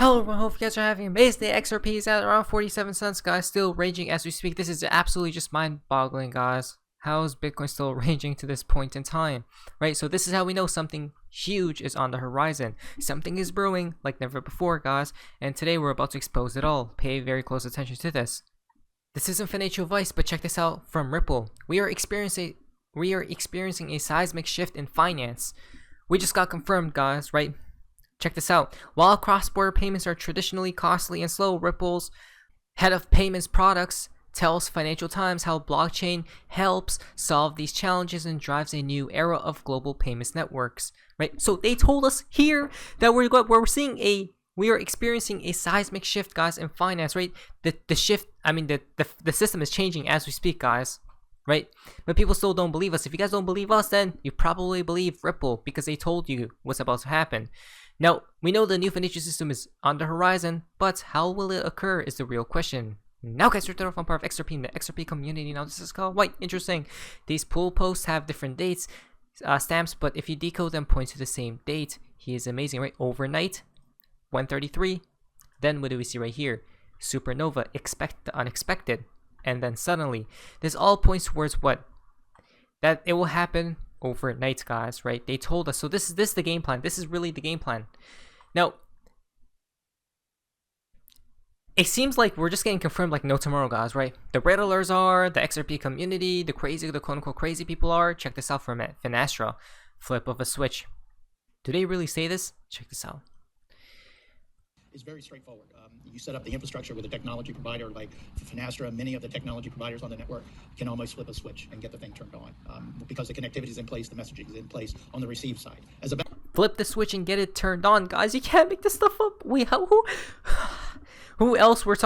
Hello everyone, hope you guys are having an amazing day. XRP is at around 47 cents, guys, still ranging as we speak. This is absolutely just mind-boggling, guys. How is Bitcoin still ranging to this point in time, right? So this is how we know something huge is on the horizon. Something is brewing like never before, guys, and today we're about to expose it all. Pay very close attention to this. This isn't financial advice, but check this out from Ripple. We are experiencing a seismic shift in finance. We just got confirmed, guys, right? Check this out. While cross-border payments are traditionally costly and slow, Ripple's head of payments products tells Financial Times how blockchain helps solve these challenges and drives a new era of global payments networks. Right? So they told us here that we are experiencing a seismic shift, guys, in finance. Right? The system is changing as we speak, guys. Right? But people still don't believe us. If you guys don't believe us, then you probably believe Ripple because they told you what's about to happen. Now, we know the new financial system is on the horizon, but how will it occur is the real question. Now guys, we're starting off on part of XRP in the XRP community. Now this is called quite interesting. These pull posts have different dates, stamps, but if you decode them, point to the same date. He is amazing, right? Overnight, 133. Then what do we see right here? Supernova, expect the unexpected. And then suddenly, this all points towards what? That it will happen overnight, guys, right? They told us. So this is the game plan. This is really the game plan. Now, it seems like we're just getting confirmed like no tomorrow, guys, right? The Riddlers are, the XRP community, the quote-unquote crazy people are. Check this out from Finastra. Flip of a switch. Do they really say this? Check this out. Is very straightforward. You set up the infrastructure with a technology provider like Finastra. Many of the technology providers on the network can almost flip a switch and get the thing turned on because the connectivity is in place, the messaging is in place on the receive side. Flip the switch and get it turned on, guys. You can't make this stuff up. Wait, who else was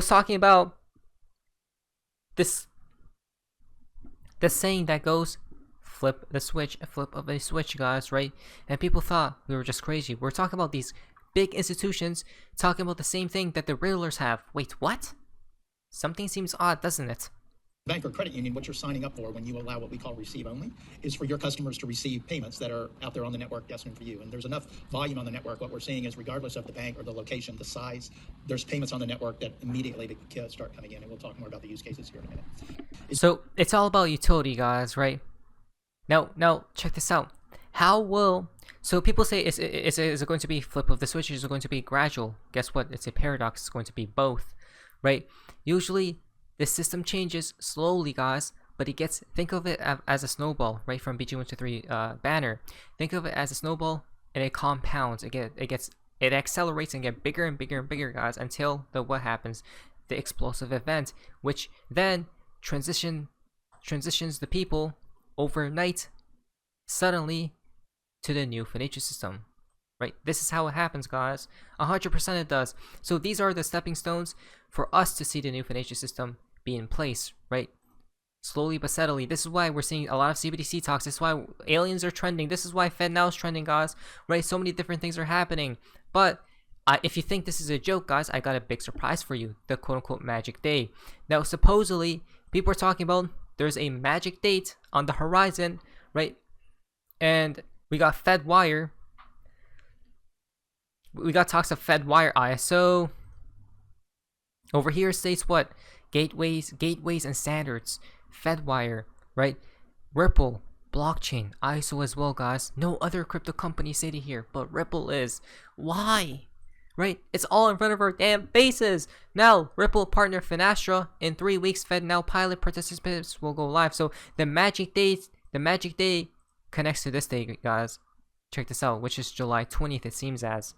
talking about this? The saying that goes, flip the switch, a flip of a switch, guys, right? And people thought we were just crazy. We're talking about these big institutions talking about the same thing that the Riddlers have. Wait, what? Something seems odd, doesn't it? Bank or credit union, what you're signing up for when you allow what we call receive only is for your customers to receive payments that are out there on the network destined for you. And there's enough volume on the network. What we're seeing is regardless of the bank or the location, the size, there's payments on the network that immediately start coming in. And we'll talk more about the use cases here in a minute. So it's all about utility, guys, right? Now check this out. So people say, is it going to be flip of the switch? Is it going to be gradual? Guess what? It's a paradox. It's going to be both, right? Usually, the system changes slowly, guys, but think of it as a snowball, right? From BG123 banner. Think of it as a snowball, and it compounds. It accelerates and get bigger and bigger and bigger, guys, until what happens? The explosive event, which then transitions the people overnight, suddenly, to the new financial system, right? This is how it happens, guys. 100% it does. So these are the stepping stones for us to see the new financial system be in place, right? Slowly but steadily. This is why we're seeing a lot of CBDC talks. This is why aliens are trending. This is why FedNow is trending, guys, right? So many different things are happening. But if you think this is a joke, guys, I got a big surprise for you. The quote-unquote magic day. Now, supposedly, people are talking about there's a magic date on the horizon, right? And we got FedWire. We got talks of FedWire ISO. Over here states what? Gateways and standards. FedWire, right? Ripple, blockchain, ISO as well, guys. No other crypto company stated here, but Ripple is. Why? Right? It's all in front of our damn faces. Now, Ripple partner Finastra. In 3 weeks, FedNow pilot participants will go live. So the magic day connects to this day, guys. Check this out, which is July 20th, it seems as.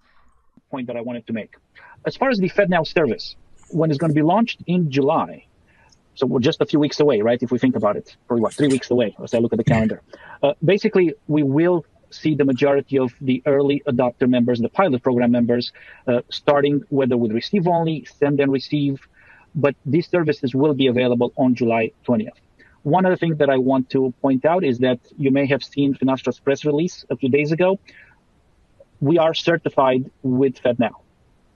Point that I wanted to make. As far as the FedNow service, when it's going to be launched in July, so we're just a few weeks away, right? If we think about it, probably 3 weeks away, as I look at the calendar. Basically, we will see the majority of the early adopter members, the pilot program members, starting whether with receive only, send and receive, but these services will be available on July 20th. One other thing that I want to point out is that you may have seen Finastra's press release a few days ago. We are certified with FedNow.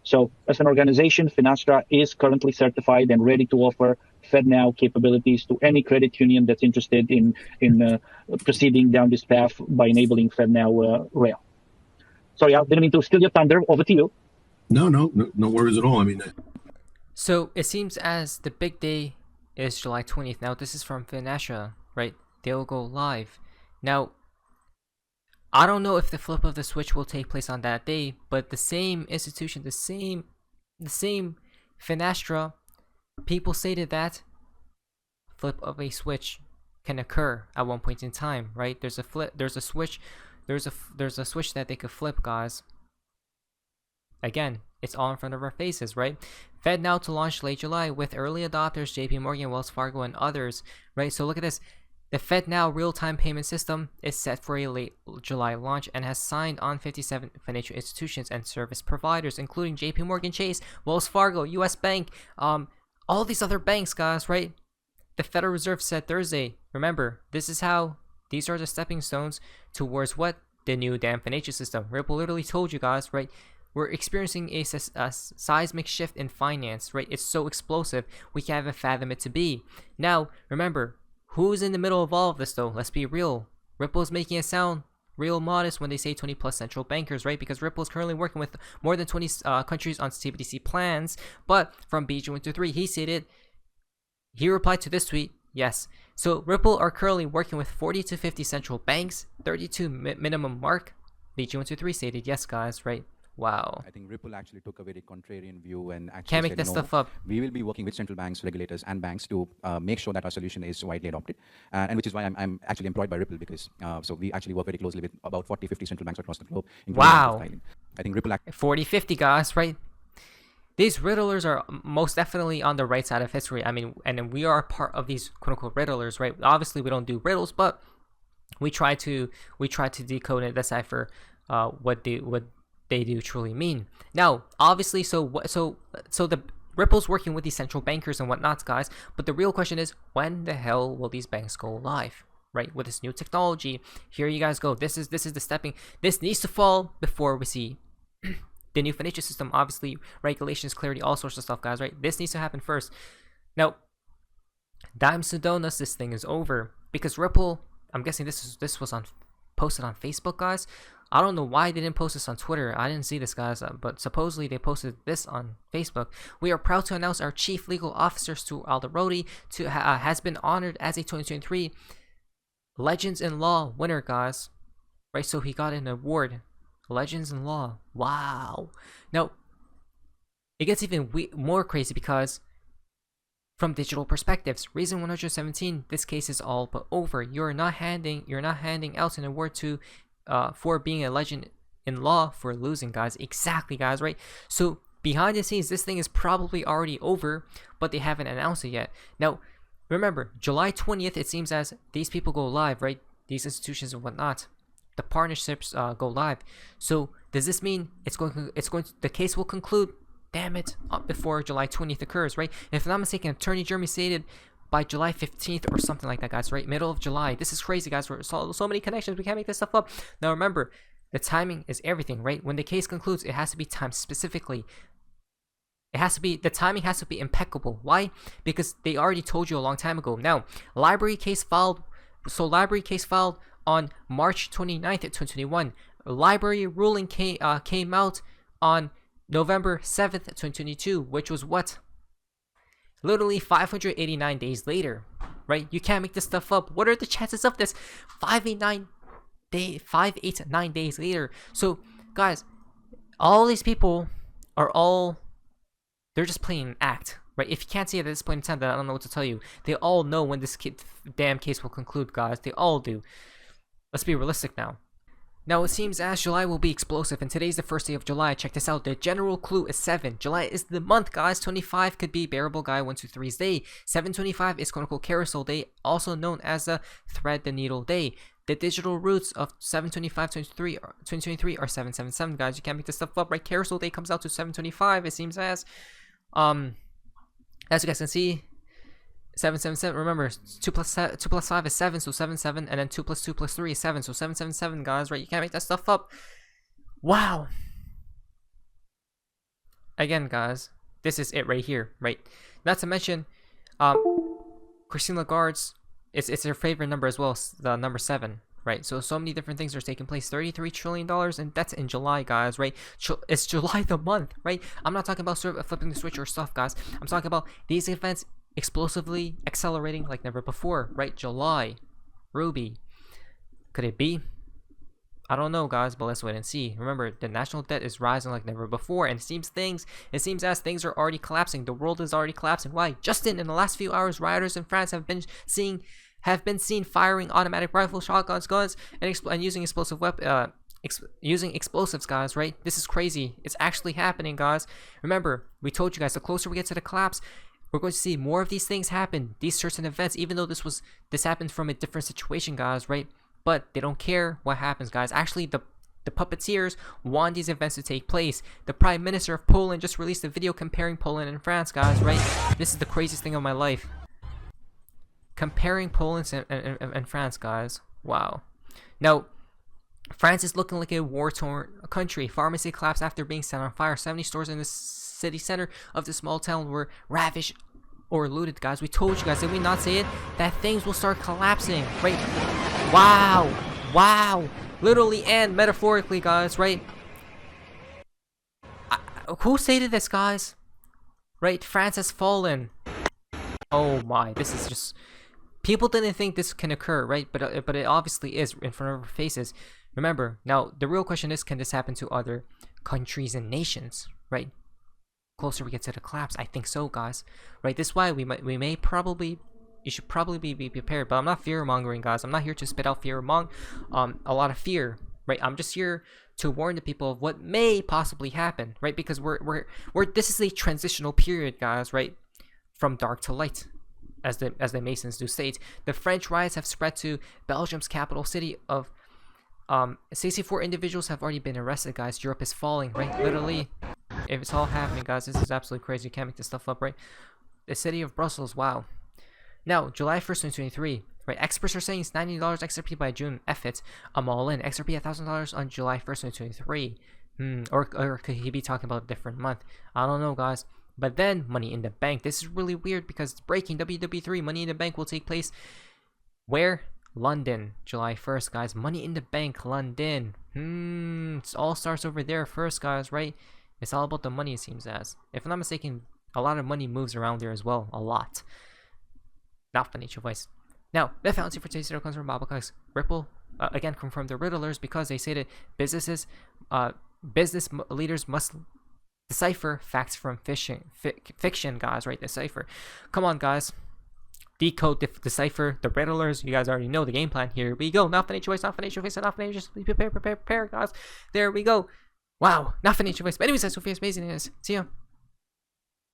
So as an organization, Finastra is currently certified and ready to offer FedNow capabilities to any credit union that's interested in proceeding down this path by enabling FedNow rail. Sorry, I didn't mean to steal your thunder. Over to you. No worries at all. I mean, So it seems as the big day is July 20th. Now this is from Finastra, right? They'll go live. Now, I don't know if the flip of the switch will take place on that day, but the same institution, the same Finastra, people stated that flip of a switch can occur at one point in time, right? There's a switch that they could flip, guys. Again, it's all in front of our faces, right? Fed now to launch late July with early adopters JP Morgan, Wells Fargo, and others, right? So look at this. The Fed Now real-time payment system is set for a late July launch and has signed on 57 financial institutions and service providers, including JP Morgan Chase, Wells Fargo, US Bank, all these other banks, guys, right? The Federal Reserve said Thursday, remember, these are the stepping stones towards what? The new damn financial system. Ripple literally told you guys, right? We're experiencing a seismic shift in finance, right? It's so explosive, we can't even fathom it to be. Now, remember, who's in the middle of all of this though? Let's be real. Ripple's making it sound real modest when they say 20 plus central bankers, right? Because Ripple is currently working with more than 20 countries on CBDC plans. But from BG123, he replied to this tweet, yes. So Ripple are currently working with 40 to 50 central banks, 32 minimum mark. BG123 stated, yes, guys, right? Wow. I think Ripple actually took a very contrarian view and actually Can't make said, that stuff up. We will be working with central banks, regulators, and banks to make sure that our solution is widely adopted. And which is why I'm actually employed by Ripple, because so we actually work very closely with about 40, 50 central banks across the globe. Wow. I think Ripple 40, 50 guys, right? These riddlers are most definitely on the right side of history. I mean, and we are part of these quote-unquote riddlers, right? Obviously, we don't do riddles, but we try to decode and decipher what they do truly mean. Now, obviously, so the Ripple's working with these central bankers and whatnot, guys. But the real question is, when the hell will these banks go live? Right, with this new technology, here you guys go. This is the stepping. This needs to fall before we see the new financial system. Obviously, regulations, clarity, all sorts of stuff, guys. Right, this needs to happen first. Now, dimes to donuts, this thing is over because Ripple. I'm guessing this was posted on Facebook, guys. I don't know why they didn't post this on Twitter. I didn't see this, guys, but supposedly they posted this on Facebook. We are proud to announce our Chief Legal Officer, Stu Alderodi, has been honored as a 2023 Legends in Law winner, guys. Right, so he got an award. Legends in Law. Wow. Now, it gets even more crazy because from digital perspectives, reason 117, this case is all but over. You're not handing out an award to for being a legend in law for losing, guys. Exactly, guys, right? So behind the scenes, this thing is probably already over, but they haven't announced it yet. Now, remember, July 20th, it seems as these people go live, right? These institutions and whatnot, the partnerships go live. So does this mean the case will conclude? Damn it, before July 20th occurs, right? If I'm not mistaken, Attorney Jeremy stated by July 15th or something like that, guys, right? Middle of July. This is crazy, guys. We're so many connections. We can't make this stuff up. Now, remember, the timing is everything, right? When the case concludes, it has to be timed specifically. The timing has to be impeccable. Why? Because they already told you a long time ago. Now, library case filed on March 29th, 2021. Library ruling came out on November 7th, 2022, which was what? Literally 589 days later, right? You can't make this stuff up. What are the chances of this? 589 days later. So, guys, all these people they're just playing an act, right? If you can't see it at this point in time, then I don't know what to tell you. They all know when this damn case will conclude, guys. They all do. Let's be realistic now. Now, it seems as July will be explosive, and today's the first day of July. Check this out. The general clue is 7. July is the month, guys. 25 could be Bearable Guy 123's day. 725 is quote-unquote Carousel Day, also known as the Thread the Needle Day. The digital roots of 725-2023 are 777, guys. You can't make this stuff up, right? Carousel Day comes out to 725, it seems as you guys can see, 777. Remember, 2 plus 5 is 7, so 77, and then 2 plus 2 plus 3 is 7, so 777, guys, right? You can't make that stuff up. Wow. Again, guys, this is it right here, right? Not to mention, Christine Lagarde's, it's her favorite number as well, the number 7, right? So many different things are taking place. $33 trillion, and that's in July, guys, right? It's July the month, right? I'm not talking about sort of flipping the switch or stuff, guys. I'm talking about these events explosively accelerating like never before, right? July, Ruby. Could it be? I don't know, guys, but let's wait and see. Remember, the national debt is rising like never before, and it seems as things are already collapsing. The world is already collapsing. Why? Justin, in the last few hours, rioters in France have been seen firing automatic rifle, shotguns, guns, and using using explosives, guys, right? This is crazy. It's actually happening, guys. Remember, we told you guys, the closer we get to the collapse, we're going to see more of these things happen, these certain events, even though this happened from a different situation, guys, right? But they don't care what happens, guys. Actually, the puppeteers want these events to take place. The Prime Minister of Poland just released a video comparing Poland and France, guys, right? This is the craziest thing of my life. Comparing Poland and France, guys. Wow. Now, France is looking like a war-torn country. Pharmacy collapsed after being set on fire. 70 stores in the city center of the small town were ravished or looted, guys. We told you guys, did we not say it? That things will start collapsing, right? Wow. Wow. Literally and metaphorically, guys, right? Who stated this, guys? Right? France has fallen. Oh my, this is just... People didn't think this can occur, right? But it obviously is in front of our faces. Remember, now, the real question is, can this happen to other countries and nations, right? Closer we get to the collapse, I think so, guys. Right? This is why you should probably be prepared. But I'm not fear mongering, guys. I'm not here to spit out fear among a lot of fear, right? I'm just here to warn the people of what may possibly happen, right? Because we're this is a transitional period, guys, right? From dark to light, as the Masons do state. The French riots have spread to Belgium's capital city of 64 individuals have already been arrested, guys. Europe is falling, right? Literally, if it's all happening, guys, this is absolutely crazy. You can't make this stuff up, right? The city of Brussels, wow. Now, July 1st, 2023, right? Experts are saying it's $90 XRP by June. F it. I'm all in. XRP $1,000 on July 1st, 2023. Or could he be talking about a different month? I don't know, guys. But then, money in the bank. This is really weird because it's breaking. WW3, money in the bank will take place where? London, July 1st, guys. Money in the bank, London. It all starts over there first, guys, right? It's all about the money, it seems as. If I'm not mistaken, a lot of money moves around there as well. A lot. Not financial advice. Now, the fallacy for today's video comes from Bobblecocks. Ripple, again, confirmed the riddlers because they say that business leaders must decipher facts from fiction, guys, right? Decipher. Come on, guys. Decode, decipher the riddlers. You guys already know the game plan. Here we go. Not financial advice, not financial advice, not financial advice. Prepare, guys. There we go. Wow, not financial advice. But anyways, that's Sophia's amazingness. See ya.